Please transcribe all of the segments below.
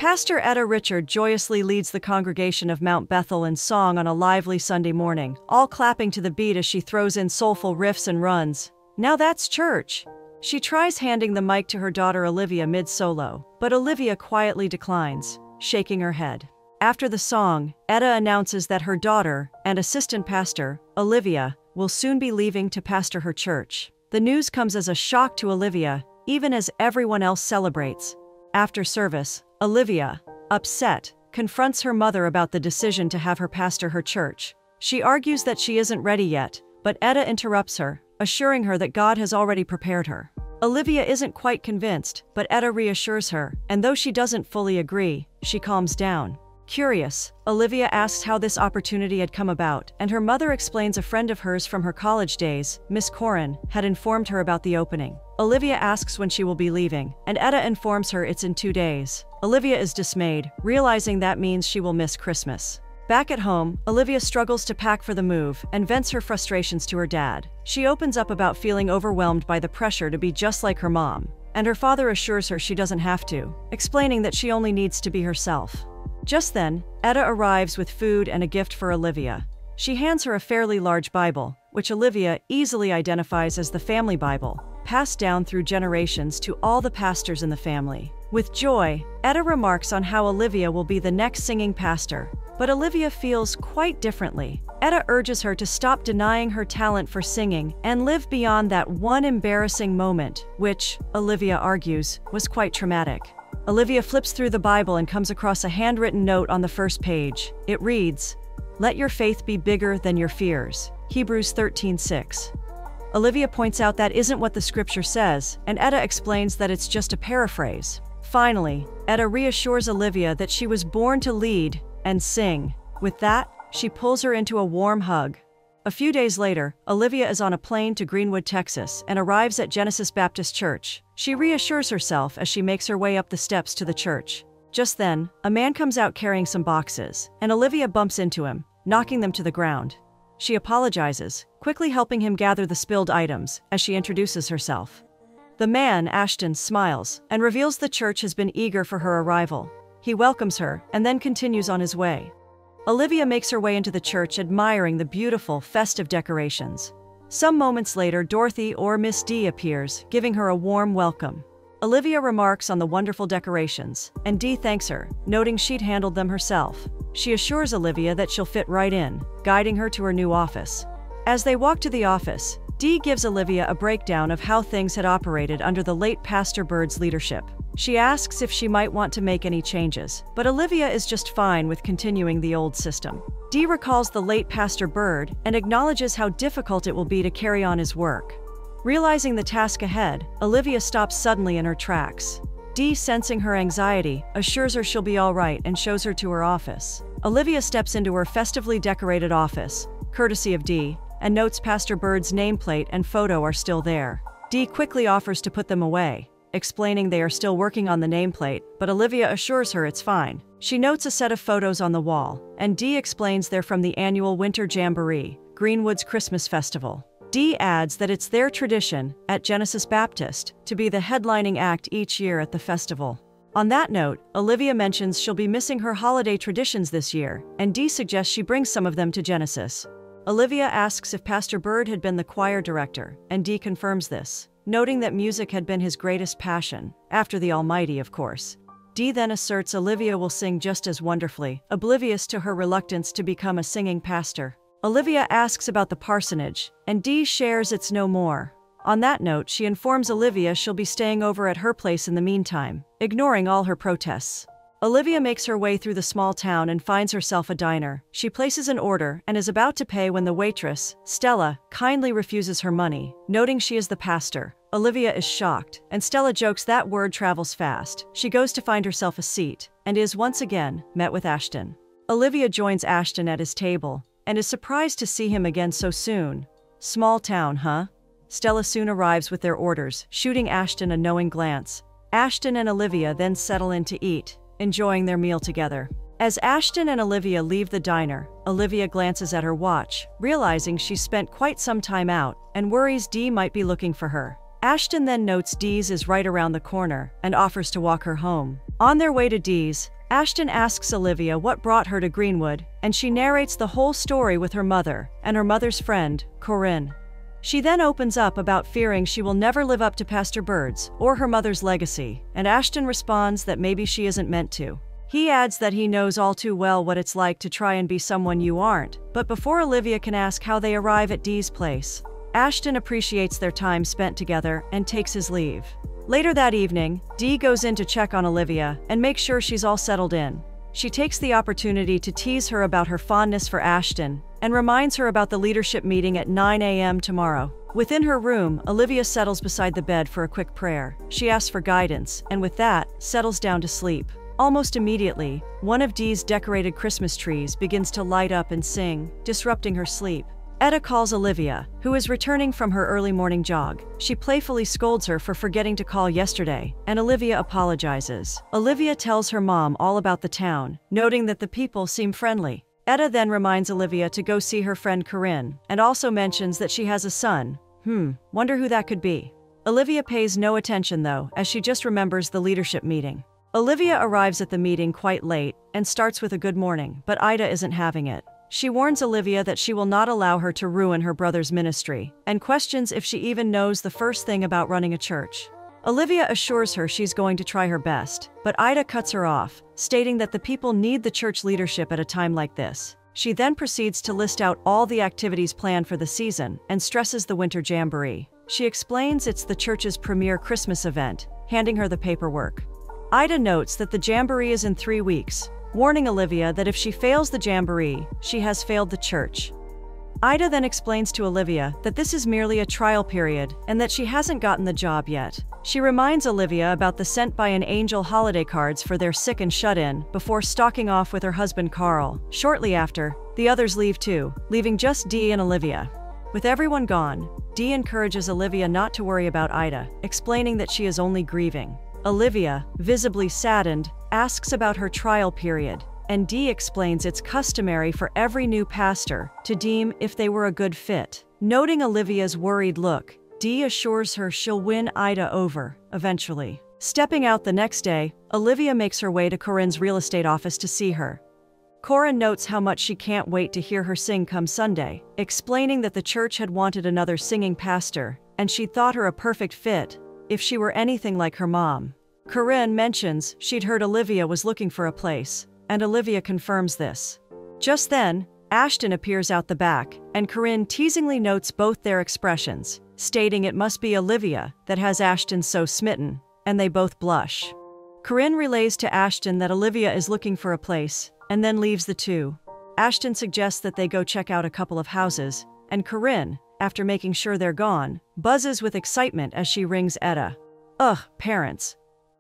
Pastor Etta Richard joyously leads the congregation of Mount Bethel in song on a lively Sunday morning, all clapping to the beat as she throws in soulful riffs and runs. Now that's church! She tries handing the mic to her daughter Olivia mid-solo, but Olivia quietly declines, shaking her head. After the song, Etta announces that her daughter and assistant pastor, Olivia, will soon be leaving to pastor her church. The news comes as a shock to Olivia, even as everyone else celebrates. After service, Olivia, upset, confronts her mother about the decision to have her pastor her church. She argues that she isn't ready yet, but Etta interrupts her, assuring her that God has already prepared her. Olivia isn't quite convinced, but Etta reassures her, and though she doesn't fully agree, she calms down. Curious, Olivia asks how this opportunity had come about, and her mother explains a friend of hers from her college days, Miss Corin, had informed her about the opening. Olivia asks when she will be leaving, and Etta informs her it's in 2 days. Olivia is dismayed, realizing that means she will miss Christmas. Back at home, Olivia struggles to pack for the move and vents her frustrations to her dad. She opens up about feeling overwhelmed by the pressure to be just like her mom, and her father assures her she doesn't have to, explaining that she only needs to be herself. Just then, Etta arrives with food and a gift for Olivia. She hands her a fairly large Bible, which Olivia easily identifies as the family Bible, passed down through generations to all the pastors in the family. With joy, Etta remarks on how Olivia will be the next singing pastor, but Olivia feels quite differently. Etta urges her to stop denying her talent for singing and live beyond that one embarrassing moment, which, Olivia argues, was quite traumatic. Olivia flips through the Bible and comes across a handwritten note on the first page. It reads, "Let your faith be bigger than your fears." Hebrews 13:6. Olivia points out that isn't what the scripture says, and Etta explains that it's just a paraphrase. Finally, Etta reassures Olivia that she was born to lead and sing. With that, she pulls her into a warm hug. A few days later, Olivia is on a plane to Greenwood, Texas, and arrives at Genesis Baptist Church. She reassures herself as she makes her way up the steps to the church. Just then, a man comes out carrying some boxes, and Olivia bumps into him, knocking them to the ground. She apologizes, quickly helping him gather the spilled items as she introduces herself. The man, Ashton, smiles and reveals the church has been eager for her arrival. He welcomes her and then continues on his way. Olivia makes her way into the church, admiring the beautiful, festive decorations. Some moments later, Dorothy or Miss D appears, giving her a warm welcome. Olivia remarks on the wonderful decorations, and Dee thanks her, noting she'd handled them herself. She assures Olivia that she'll fit right in, guiding her to her new office. As they walk to the office, Dee gives Olivia a breakdown of how things had operated under the late Pastor Bird's leadership. She asks if she might want to make any changes, but Olivia is just fine with continuing the old system. Dee recalls the late Pastor Bird and acknowledges how difficult it will be to carry on his work. Realizing the task ahead, Olivia stops suddenly in her tracks. Dee, sensing her anxiety, assures her she'll be all right and shows her to her office. Olivia steps into her festively decorated office, courtesy of Dee, and notes Pastor Bird's nameplate and photo are still there. Dee quickly offers to put them away, explaining they are still working on the nameplate, but Olivia assures her it's fine. She notes a set of photos on the wall, and Dee explains they're from the annual Winter Jamboree, Greenwood's Christmas festival. Dee adds that it's their tradition, at Genesis Baptist, to be the headlining act each year at the festival. On that note, Olivia mentions she'll be missing her holiday traditions this year, and Dee suggests she brings some of them to Genesis. Olivia asks if Pastor Bird had been the choir director, and Dee confirms this, noting that music had been his greatest passion, after the Almighty, of course. Dee then asserts Olivia will sing just as wonderfully, oblivious to her reluctance to become a singing pastor. Olivia asks about the parsonage, and Dee shares it's no more. On that note, she informs Olivia she'll be staying over at her place in the meantime, ignoring all her protests. Olivia makes her way through the small town and finds herself a diner. She places an order and is about to pay when the waitress, Stella, kindly refuses her money, noting she is the pastor. Olivia is shocked, and Stella jokes that word travels fast. She goes to find herself a seat, and is once again met with Ashton. Olivia joins Ashton at his table, and is surprised to see him again so soon. Small town, huh? Stella soon arrives with their orders, shooting Ashton a knowing glance. Ashton and Olivia then settle in to eat, enjoying their meal together. As Ashton and Olivia leave the diner, Olivia glances at her watch, realizing she's spent quite some time out, and worries Dee might be looking for her. Ashton then notes Dee's is right around the corner and offers to walk her home. On their way to Dee's, Ashton asks Olivia what brought her to Greenwood, and she narrates the whole story with her mother and her mother's friend, Corinne. She then opens up about fearing she will never live up to Pastor Bird's or her mother's legacy, and Ashton responds that maybe she isn't meant to. He adds that he knows all too well what it's like to try and be someone you aren't, but before Olivia can ask how they arrive at Dee's place, Ashton appreciates their time spent together and takes his leave. Later that evening, Dee goes in to check on Olivia and make sure she's all settled in. She takes the opportunity to tease her about her fondness for Ashton and reminds her about the leadership meeting at 9 a.m. tomorrow. Within her room, Olivia settles beside the bed for a quick prayer. She asks for guidance, and with that, settles down to sleep. Almost immediately, one of Dee's decorated Christmas trees begins to light up and sing, disrupting her sleep. Etta calls Olivia, who is returning from her early morning jog. She playfully scolds her for forgetting to call yesterday, and Olivia apologizes. Olivia tells her mom all about the town, noting that the people seem friendly. Etta then reminds Olivia to go see her friend Corinne, and also mentions that she has a son. Wonder who that could be. Olivia pays no attention though, as she just remembers the leadership meeting. Olivia arrives at the meeting quite late and starts with a good morning, but Ida isn't having it. She warns Olivia that she will not allow her to ruin her brother's ministry, and questions if she even knows the first thing about running a church. Olivia assures her she's going to try her best, but Ida cuts her off, stating that the people need the church leadership at a time like this. She then proceeds to list out all the activities planned for the season and stresses the Winter Jamboree. She explains it's the church's premier Christmas event, handing her the paperwork. Ida notes that the Jamboree is in 3 weeks, warning Olivia that if she fails the Jamboree, she has failed the church. Ida then explains to Olivia that this is merely a trial period and that she hasn't gotten the job yet. She reminds Olivia about the sent by an angel holiday cards for their sick and shut-in before stalking off with her husband Carl. Shortly after, the others leave too, leaving just Dee and Olivia. With everyone gone, Dee encourages Olivia not to worry about Ida, explaining that she is only grieving. Olivia, visibly saddened, asks about her trial period, and Dee explains it's customary for every new pastor to deem if they were a good fit. Noting Olivia's worried look, Dee assures her she'll win Ida over, eventually. Stepping out the next day, Olivia makes her way to Corinne's real estate office to see her. Corinne notes how much she can't wait to hear her sing come Sunday, explaining that the church had wanted another singing pastor, and she thought her a perfect fit if she were anything like her mom. Corinne mentions she'd heard Olivia was looking for a place, and Olivia confirms this. Just then, Ashton appears out the back, and Corinne teasingly notes both their expressions, stating it must be Olivia that has Ashton so smitten, and they both blush. Corinne relays to Ashton that Olivia is looking for a place, and then leaves the two. Ashton suggests that they go check out a couple of houses, and Corinne, after making sure they're gone, buzzes with excitement as she rings Etta. Ugh, parents.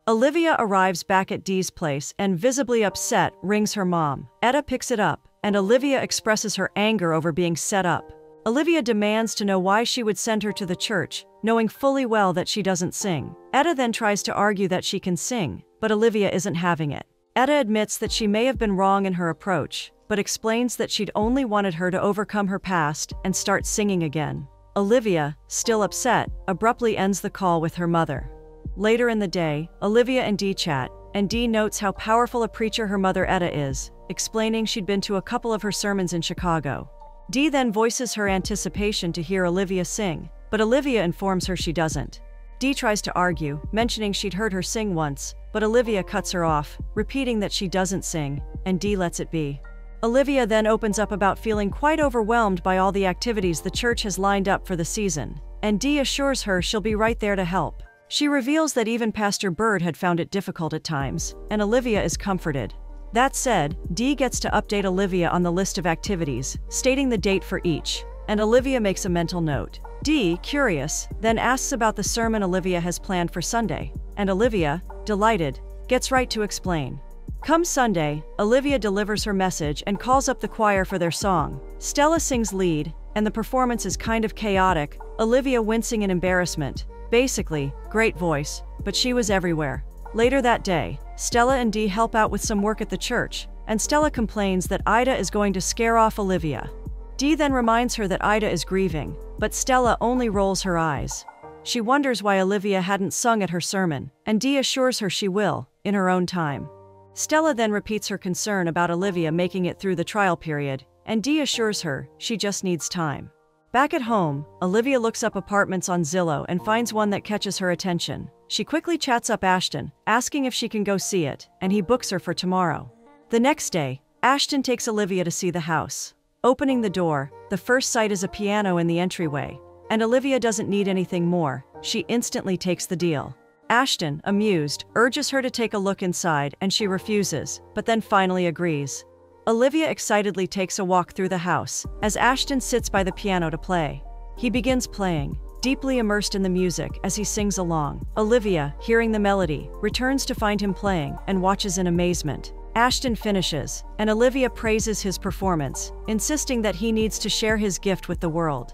Olivia arrives back at Dee's place and, visibly upset, rings her mom. Etta picks it up, and Olivia expresses her anger over being set up. Olivia demands to know why she would send her to the church, knowing fully well that she doesn't sing. Etta then tries to argue that she can sing, but Olivia isn't having it. Etta admits that she may have been wrong in her approach, but explains that she'd only wanted her to overcome her past and start singing again. Olivia, still upset, abruptly ends the call with her mother. Later in the day, Olivia and Dee chat, and Dee notes how powerful a preacher her mother Etta is, explaining she'd been to a couple of her sermons in Chicago. Dee then voices her anticipation to hear Olivia sing, but Olivia informs her she doesn't. Dee tries to argue, mentioning she'd heard her sing once, but Olivia cuts her off, repeating that she doesn't sing, and Dee lets it be. Olivia then opens up about feeling quite overwhelmed by all the activities the church has lined up for the season, and Dee assures her she'll be right there to help. She reveals that even Pastor Bird had found it difficult at times, and Olivia is comforted. That said, Dee gets to update Olivia on the list of activities, stating the date for each, and Olivia makes a mental note. Dee, curious, then asks about the sermon Olivia has planned for Sunday, and Olivia, delighted, gets right to explain. Come Sunday, Olivia delivers her message and calls up the choir for their song. Stella sings lead, and the performance is kind of chaotic, Olivia wincing in embarrassment. Basically, great voice, but she was everywhere. Later that day, Stella and Dee help out with some work at the church, and Stella complains that Ida is going to scare off Olivia. Dee then reminds her that Ida is grieving, but Stella only rolls her eyes. She wonders why Olivia hadn't sung at her sermon, and Dee assures her she will, in her own time. Stella then repeats her concern about Olivia making it through the trial period, and Dee assures her she just needs time. Back at home, Olivia looks up apartments on Zillow and finds one that catches her attention. She quickly chats up Ashton, asking if she can go see it, and he books her for tomorrow. The next day, Ashton takes Olivia to see the house. Opening the door, the first sight is a piano in the entryway, and Olivia doesn't need anything more. She instantly takes the deal. Ashton, amused, urges her to take a look inside and she refuses, but then finally agrees. Olivia excitedly takes a walk through the house, as Ashton sits by the piano to play. He begins playing, deeply immersed in the music as he sings along. Olivia, hearing the melody, returns to find him playing and watches in amazement. Ashton finishes, and Olivia praises his performance, insisting that he needs to share his gift with the world.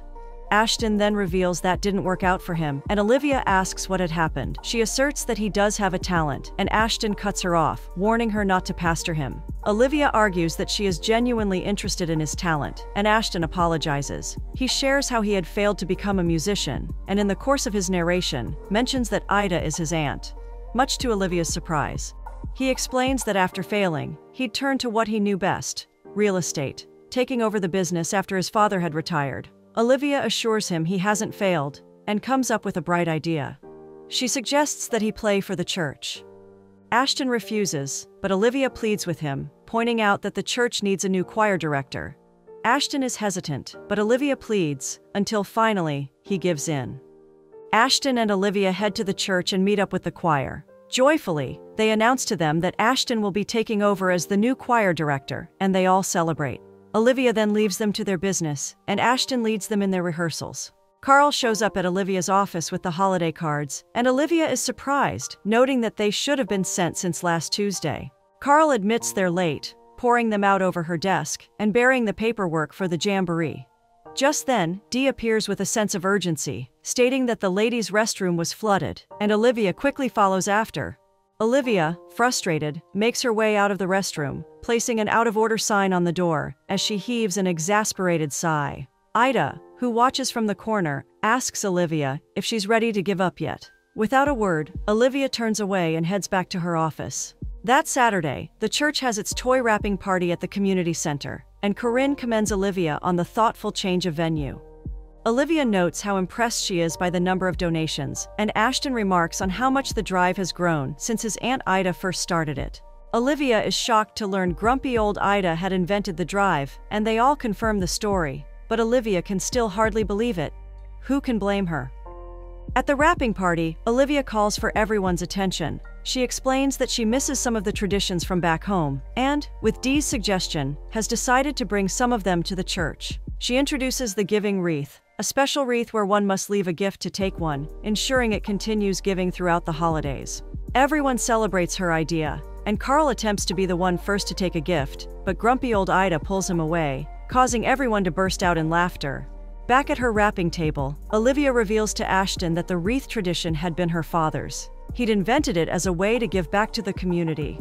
Ashton then reveals that didn't work out for him, and Olivia asks what had happened. She asserts that he does have a talent, and Ashton cuts her off, warning her not to pester him. Olivia argues that she is genuinely interested in his talent, and Ashton apologizes. He shares how he had failed to become a musician, and in the course of his narration, mentions that Ida is his aunt, much to Olivia's surprise. He explains that after failing, he'd turned to what he knew best: real estate, taking over the business after his father had retired. Olivia assures him he hasn't failed, and comes up with a bright idea. She suggests that he play for the church. Ashton refuses, but Olivia pleads with him, pointing out that the church needs a new choir director. Ashton is hesitant, but Olivia pleads, until finally, he gives in. Ashton and Olivia head to the church and meet up with the choir. Joyfully, they announce to them that Ashton will be taking over as the new choir director, and they all celebrate. Olivia then leaves them to their business, and Ashton leads them in their rehearsals. Carl shows up at Olivia's office with the holiday cards, and Olivia is surprised, noting that they should have been sent since last Tuesday. Carl admits they're late, pouring them out over her desk, and burying the paperwork for the jamboree. Just then, Dee appears with a sense of urgency, stating that the ladies' restroom was flooded, and Olivia quickly follows after. Olivia, frustrated, makes her way out of the restroom, placing an out-of-order sign on the door, as she heaves an exasperated sigh. Ida, who watches from the corner, asks Olivia if she's ready to give up yet. Without a word, Olivia turns away and heads back to her office. That Saturday, the church has its toy wrapping party at the community center, and Corinne commends Olivia on the thoughtful change of venue. Olivia notes how impressed she is by the number of donations, and Ashton remarks on how much the drive has grown since his Aunt Ida first started it. Olivia is shocked to learn grumpy old Ida had invented the drive, and they all confirm the story, but Olivia can still hardly believe it. Who can blame her? At the wrapping party, Olivia calls for everyone's attention. She explains that she misses some of the traditions from back home, and, with Dee's suggestion, has decided to bring some of them to the church. She introduces the giving wreath, a special wreath where one must leave a gift to take one, ensuring it continues giving throughout the holidays. Everyone celebrates her idea, and Carl attempts to be the one first to take a gift, but grumpy old Ida pulls him away, causing everyone to burst out in laughter. Back at her wrapping table, Olivia reveals to Ashton that the wreath tradition had been her father's. He'd invented it as a way to give back to the community.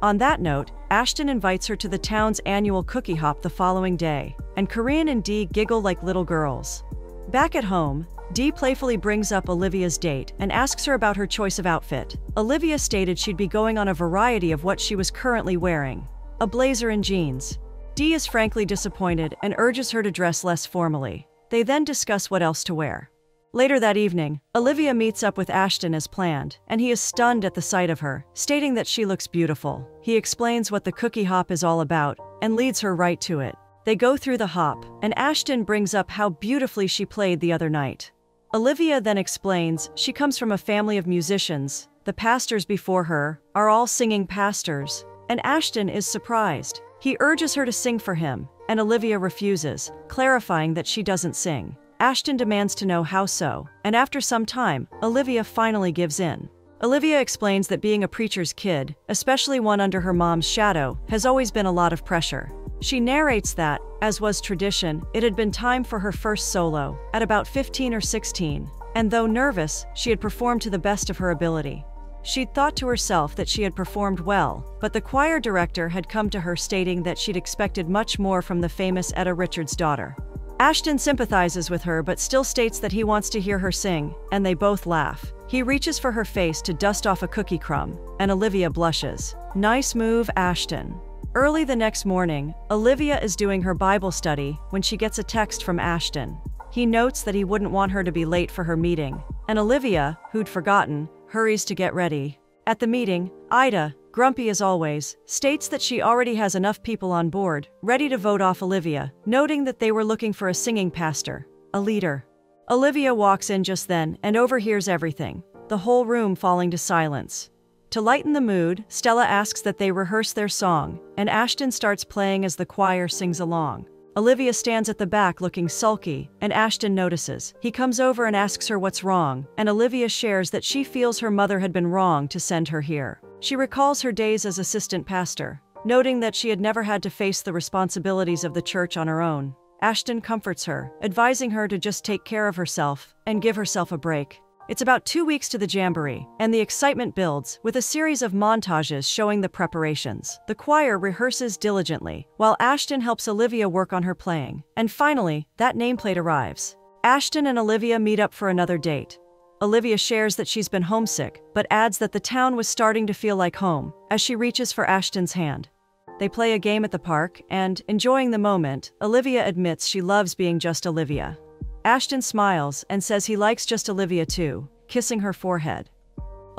On that note, Ashton invites her to the town's annual cookie hop the following day, and Corinne and Dee giggle like little girls. Back at home, Dee playfully brings up Olivia's date and asks her about her choice of outfit. Olivia stated she'd be going on a variety of what she was currently wearing: a blazer and jeans. Dee is frankly disappointed and urges her to dress less formally. They then discuss what else to wear. Later that evening, Olivia meets up with Ashton as planned, and he is stunned at the sight of her, stating that she looks beautiful. He explains what the cookie hop is all about, and leads her right to it. They go through the hop, and Ashton brings up how beautifully she played the other night. Olivia then explains she comes from a family of musicians. The pastors before her are all singing pastors, and Ashton is surprised. He urges her to sing for him, and Olivia refuses, clarifying that she doesn't sing. Ashton demands to know how so, and after some time, Olivia finally gives in. Olivia explains that being a preacher's kid, especially one under her mom's shadow, has always been a lot of pressure. She narrates that, as was tradition, it had been time for her first solo, at about 15 or 16, and though nervous, she had performed to the best of her ability. She'd thought to herself that she had performed well, but the choir director had come to her stating that she'd expected much more from the famous Etta Richards' daughter. Ashton sympathizes with her but still states that he wants to hear her sing, and they both laugh. He reaches for her face to dust off a cookie crumb, and Olivia blushes. Nice move, Ashton. Early the next morning, Olivia is doing her Bible study when she gets a text from Ashton. He notes that he wouldn't want her to be late for her meeting, and Olivia, who'd forgotten, hurries to get ready. At the meeting, Ida, grumpy as always, states that she already has enough people on board, ready to vote off Olivia, noting that they were looking for a singing pastor, a leader. Olivia walks in just then and overhears everything, the whole room falling to silence. To lighten the mood, Stella asks that they rehearse their song, and Ashton starts playing as the choir sings along. Olivia stands at the back looking sulky, and Ashton notices. He comes over and asks her what's wrong, and Olivia shares that she feels her mother had been wrong to send her here. She recalls her days as assistant pastor, noting that she had never had to face the responsibilities of the church on her own. Ashton comforts her, advising her to just take care of herself and give herself a break. It's about 2 weeks to the Jamboree, and the excitement builds, with a series of montages showing the preparations. The choir rehearses diligently, while Ashton helps Olivia work on her playing. And finally, that nameplate arrives. Ashton and Olivia meet up for another date. Olivia shares that she's been homesick, but adds that the town was starting to feel like home, as she reaches for Ashton's hand. They play a game at the park, and, enjoying the moment, Olivia admits she loves being just Olivia. Ashton smiles and says he likes just Olivia too, kissing her forehead.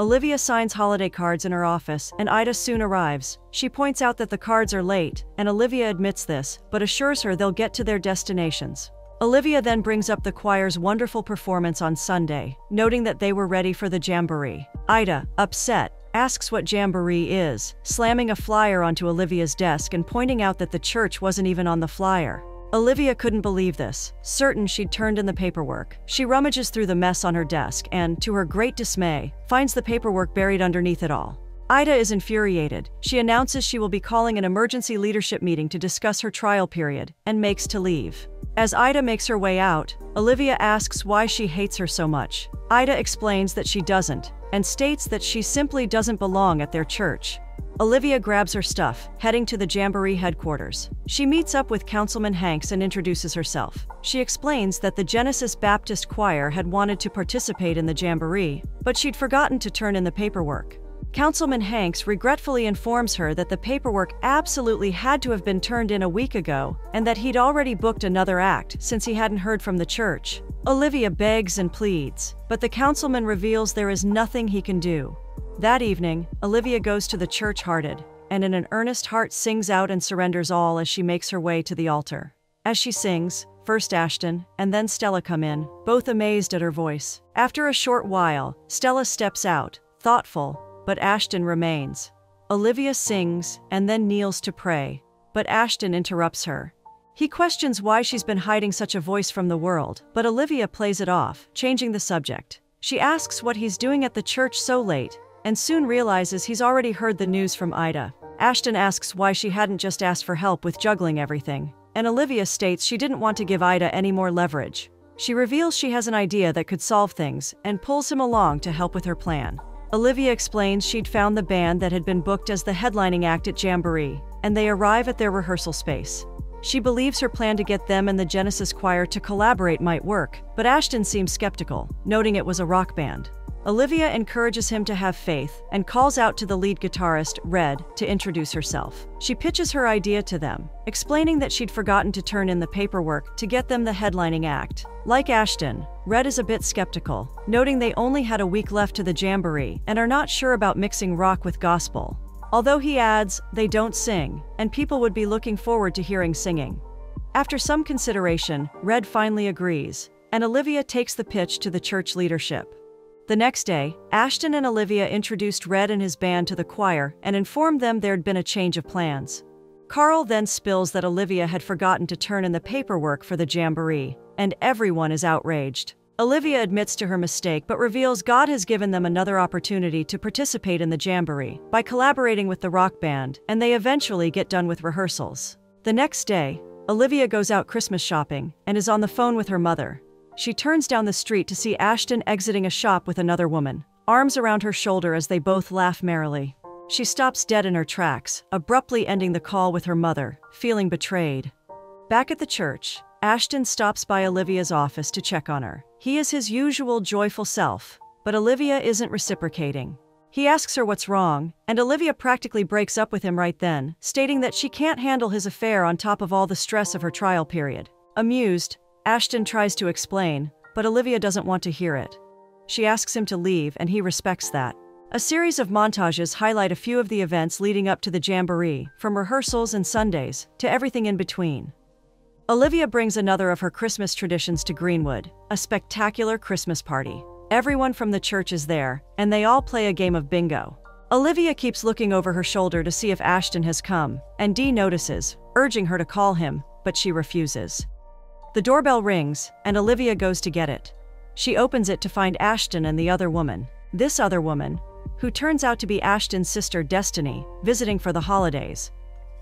Olivia signs holiday cards in her office, and Ida soon arrives. She points out that the cards are late, and Olivia admits this, but assures her they'll get to their destinations. Olivia then brings up the choir's wonderful performance on Sunday, noting that they were ready for the Jamboree. Ida, upset, asks what Jamboree is, slamming a flyer onto Olivia's desk and pointing out that the church wasn't even on the flyer. Olivia couldn't believe this, certain she'd turned in the paperwork. She rummages through the mess on her desk and, to her great dismay, finds the paperwork buried underneath it all. Ida is infuriated. She announces she will be calling an emergency leadership meeting to discuss her trial period, and makes to leave. As Ida makes her way out, Olivia asks why she hates her so much. Ida explains that she doesn't, and states that she simply doesn't belong at their church. Olivia grabs her stuff, heading to the Jamboree headquarters. She meets up with Councilman Hanks and introduces herself. She explains that the Genesis Baptist Choir had wanted to participate in the Jamboree, but she'd forgotten to turn in the paperwork. Councilman Hanks regretfully informs her that the paperwork absolutely had to have been turned in a week ago, and that he'd already booked another act since he hadn't heard from the church. Olivia begs and pleads, but the councilman reveals there is nothing he can do. That evening, Olivia goes to the church hearted, and in an earnest heart sings out and surrenders all as she makes her way to the altar. As she sings, first Ashton and then Stella come in, both amazed at her voice. After a short while, Stella steps out, thoughtful, but Ashton remains. Olivia sings and then kneels to pray, but Ashton interrupts her. He questions why she's been hiding such a voice from the world, but Olivia plays it off, changing the subject. She asks what he's doing at the church so late, and soon realizes he's already heard the news from Ida. Ashton asks why she hadn't just asked for help with juggling everything, and Olivia states she didn't want to give Ida any more leverage. She reveals she has an idea that could solve things, and pulls him along to help with her plan. Olivia explains she'd found the band that had been booked as the headlining act at Jamboree, and they arrive at their rehearsal space. She believes her plan to get them and the Genesis Choir to collaborate might work, but Ashton seems skeptical, noting it was a rock band. Olivia encourages him to have faith and calls out to the lead guitarist, Red, to introduce herself. She pitches her idea to them, explaining that she'd forgotten to turn in the paperwork to get them the headlining act. Like Ashton, Red is a bit skeptical, noting they only had a week left to the Jamboree and are not sure about mixing rock with gospel. Although he adds, they don't sing, and people would be looking forward to hearing singing. After some consideration, Red finally agrees, and Olivia takes the pitch to the church leadership. The next day, Ashton and Olivia introduced Red and his band to the choir and informed them there'd been a change of plans. Carl then spills that Olivia had forgotten to turn in the paperwork for the Jamboree, and everyone is outraged. Olivia admits to her mistake but reveals God has given them another opportunity to participate in the Jamboree by collaborating with the rock band, and they eventually get done with rehearsals. The next day, Olivia goes out Christmas shopping and is on the phone with her mother. She turns down the street to see Ashton exiting a shop with another woman, arms around her shoulder as they both laugh merrily. She stops dead in her tracks, abruptly ending the call with her mother, feeling betrayed. Back at the church, Ashton stops by Olivia's office to check on her. He is his usual joyful self, but Olivia isn't reciprocating. He asks her what's wrong, and Olivia practically breaks up with him right then, stating that she can't handle his affair on top of all the stress of her trial period. Amused, Ashton tries to explain, but Olivia doesn't want to hear it. She asks him to leave, and he respects that. A series of montages highlight a few of the events leading up to the jamboree, from rehearsals and Sundays, to everything in between. Olivia brings another of her Christmas traditions to Greenwood, a spectacular Christmas party. Everyone from the church is there, and they all play a game of bingo. Olivia keeps looking over her shoulder to see if Ashton has come, and Dee notices, urging her to call him, but she refuses. The doorbell rings, and Olivia goes to get it. She opens it to find Ashton and the other woman. This other woman, who turns out to be Ashton's sister Destiny, visiting for the holidays,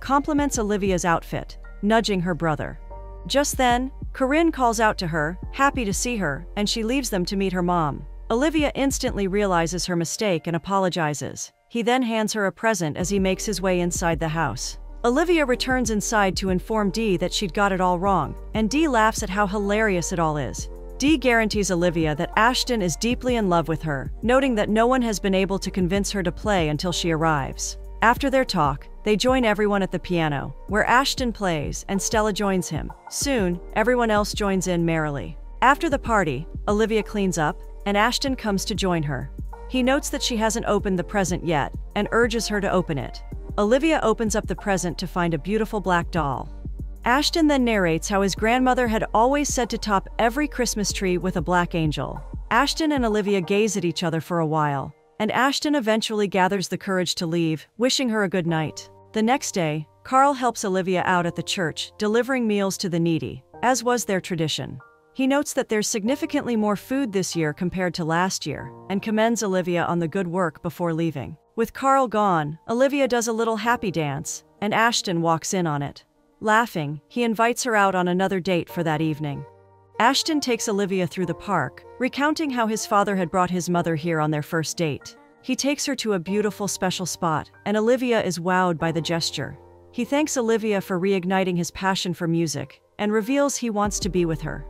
compliments Olivia's outfit, nudging her brother. Just then, Corinne calls out to her, happy to see her, and she leaves them to meet her mom. Olivia instantly realizes her mistake and apologizes. He then hands her a present as he makes his way inside the house. Olivia returns inside to inform Dee that she'd got it all wrong, and Dee laughs at how hilarious it all is. Dee guarantees Olivia that Ashton is deeply in love with her, noting that no one has been able to convince her to play until she arrives. After their talk, they join everyone at the piano, where Ashton plays and Stella joins him. Soon, everyone else joins in merrily. After the party, Olivia cleans up, and Ashton comes to join her. He notes that she hasn't opened the present yet, and urges her to open it. Olivia opens up the present to find a beautiful black doll. Ashton then narrates how his grandmother had always said to top every Christmas tree with a black angel. Ashton and Olivia gaze at each other for a while, and Ashton eventually gathers the courage to leave, wishing her a good night. The next day, Carl helps Olivia out at the church, delivering meals to the needy, as was their tradition. He notes that there's significantly more food this year compared to last year, and commends Olivia on the good work before leaving. With Carl gone, Olivia does a little happy dance, and Ashton walks in on it. Laughing, he invites her out on another date for that evening. Ashton takes Olivia through the park, recounting how his father had brought his mother here on their first date. He takes her to a beautiful special spot, and Olivia is wowed by the gesture. He thanks Olivia for reigniting his passion for music, and reveals he wants to be with her.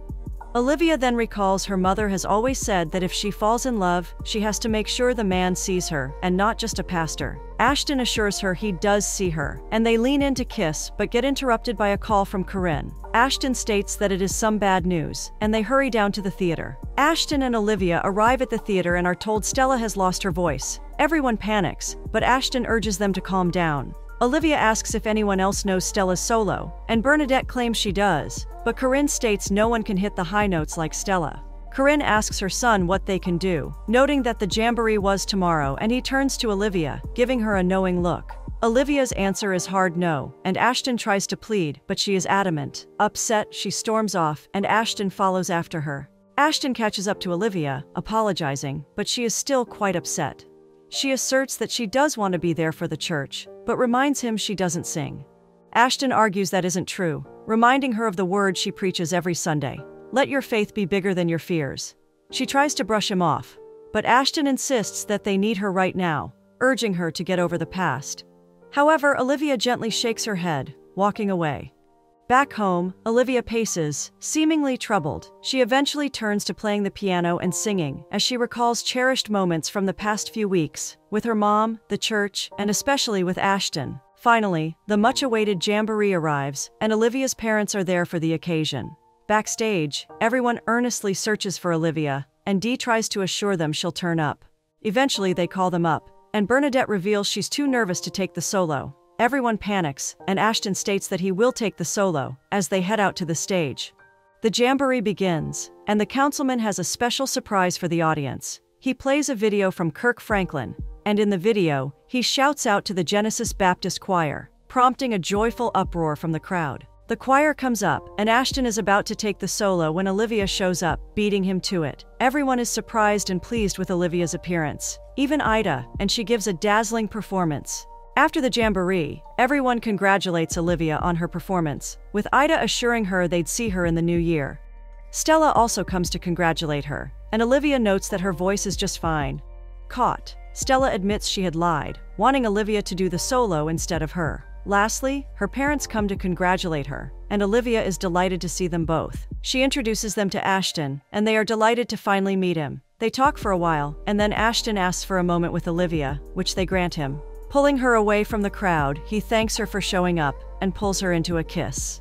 Olivia then recalls her mother has always said that if she falls in love, she has to make sure the man sees her, and not just a pastor. Ashton assures her he does see her, and they lean in to kiss but get interrupted by a call from Corinne. Ashton states that it is some bad news, and they hurry down to the theater. Ashton and Olivia arrive at the theater and are told Stella has lost her voice. Everyone panics, but Ashton urges them to calm down. Olivia asks if anyone else knows Stella's solo, and Bernadette claims she does, but Corinne states no one can hit the high notes like Stella. Corinne asks her son what they can do, noting that the jamboree was tomorrow, and he turns to Olivia, giving her a knowing look. Olivia's answer is hard no, and Ashton tries to plead, but she is adamant. Upset, she storms off, and Ashton follows after her. Ashton catches up to Olivia, apologizing, but she is still quite upset. She asserts that she does want to be there for the church, but reminds him she doesn't sing. Ashton argues that isn't true, reminding her of the words she preaches every Sunday. Let your faith be bigger than your fears. She tries to brush him off, but Ashton insists that they need her right now, urging her to get over the past. However, Olivia gently shakes her head, walking away. Back home, Olivia paces, seemingly troubled. She eventually turns to playing the piano and singing, as she recalls cherished moments from the past few weeks, with her mom, the church, and especially with Ashton. Finally, the much-awaited jamboree arrives, and Olivia's parents are there for the occasion. Backstage, everyone earnestly searches for Olivia, and Dee tries to assure them she'll turn up. Eventually, they call them up, and Bernadette reveals she's too nervous to take the solo. Everyone panics, and Ashton states that he will take the solo, as they head out to the stage. The jamboree begins, and the councilman has a special surprise for the audience. He plays a video from Kirk Franklin, and in the video, he shouts out to the Genesis Baptist Choir, prompting a joyful uproar from the crowd. The choir comes up, and Ashton is about to take the solo when Olivia shows up, beating him to it. Everyone is surprised and pleased with Olivia's appearance, even Ida, and she gives a dazzling performance. After the jamboree, everyone congratulates Olivia on her performance, with Ida assuring her they'd see her in the new year. Stella also comes to congratulate her, and Olivia notes that her voice is just fine. Caught, Stella admits she had lied, wanting Olivia to do the solo instead of her. Lastly, her parents come to congratulate her, and Olivia is delighted to see them both. She introduces them to Ashton, and they are delighted to finally meet him. They talk for a while, and then Ashton asks for a moment with Olivia, which they grant him. Pulling her away from the crowd, he thanks her for showing up and pulls her into a kiss.